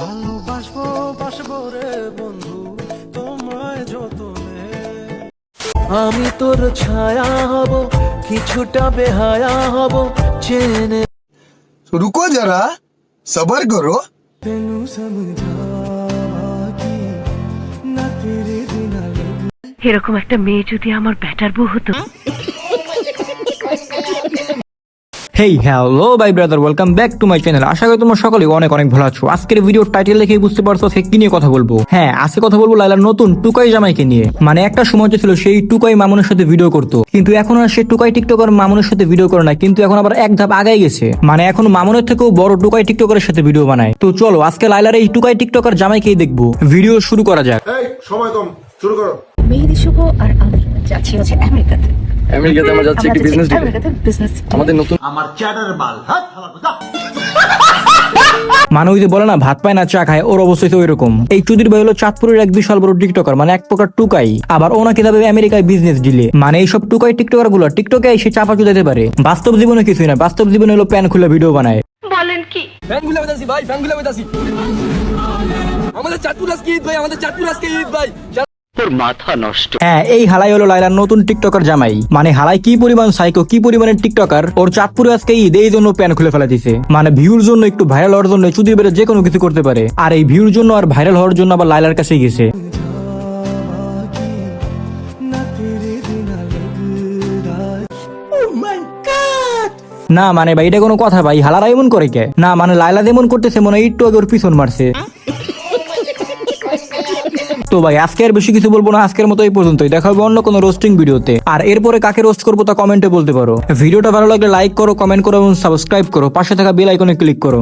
ভালোবাসবো বাসবো রে বন্ধু তোমায় যতনে। আমি তোর ছায়া হব, কিছুটা বেহায়া হব, চেনে रुको जरा सबर करो। तेनू समझा कि ना तेरे बिना लग। এরকম একটা মেয়ে যদি আমার ব্যাটার বউ হতো। Hey hello bye brother, welcome back to my channel. আশা করি তোমরা সকলে অনেক অনেক ভালো আছো। আজকের ভিডিওর টাইটেল দেখেই বুঝতে পারছো আজকে কি নিয়ে কথা বলবো। হ্যাঁ, আজকে কথা বলবো লাইলার নতুন টুকাই জামাইকে নিয়ে। মানে একটা সময় ছিল সেই টুকাই মামুনের সাথে ভিডিও করতো, কিন্তু এখন আর সে টুকাই টিকটকার মামুনের সাথে ভিডিও করে না, কিন্তু এখন আবার এক ধাপ আগাই গেছে। মানে এখন মামুনের থেকেও বড় টুকাই টিকটকারের সাথে ভিডিও বানায়। তো চলো আজকে লাইলার এই টুকাই টিকটকার জামাইকেই দেখবো। ভিডিও শুরু করা যাক। এই সময় কম, শুরু করো। মেহেদি শুভ আর আমি যাচ্ছি হচ্ছে আমেরিকাতে। আমেরিকাতে আমরা যাচ্ছি একটি বিজনেস ডিলে। আমেরিকাতে বিজনেস আমাদের নতুন আমার চ্যাটার বাল হাত হালা কথা। মানে ওই যে বলে না ভাত পায় না চা খায়, ওর অবস্থা তো ওইরকম। এই চুদির ভাই হলো চাঁদপুরের এক বিশাল বড় টিকটকার, মানে এক প্রকার টুকাই। আবার ওনাকে যাবে আমেরিকায় বিজনেস ডিলে। মানে এইসব টুকাই টিকটকার গুলো টিকটকে এসে চাপা চুদাইতে পারে। বাস্তব জীবনে কিছুই না, বাস্তব জীবনে হলো প্যান খুলে ভিডিও বানায়। বলেন কি? ফ্যান গুলো বেতাছি ভাই, ফ্যান গুলো বেতাছি। আমাদের চাঁদপুর আজকে ঈদ ভাই, আমাদের চাঁদপুর আজকে ঈদ ভাই। হ্যাঁ, এই হালাই হলো লাইলার নতুন টিকটকার জামাই। মানে হালাই কি পরিমাণ সাইকো, কি পরিমাণের টিকটকার। ওর চাঁদপুরে আজকে ঈদ, এই জন্য প্যান খুলে ফেলা দিছে। মানে ভিউর জন্য, একটু ভাইরাল হওয়ার জন্য চুদির বেড়ে যে কোনো কিছু করতে পারে। আর এই ভিউর জন্য আর ভাইরাল হওয়ার জন্য আবার লাইলার কাছেই গেছে। না মানে ভাই এটা কোনো কথা ভাই, হালারা এমন করে কে? না মানে লাইলা যেমন করতেছে মনে হয় একটু আগে ওর পিছন মারছে। তো ভাই আজকে আর বেশি কিছু বলবো না, আজকের মতো এই পর্যন্তই। দেখা হবে অন্য কোনো রোস্টিং ভিডিওতে। আর এরপরে কাকে রোস্ট করবো তা কমেন্টে বলতে পারো। ভিডিওটা ভালো লাগলে লাইক করো, কমেন্ট করো এবং সাবস্ক্রাইব করো। পাশে থাকা বেল আইকনে ক্লিক করো।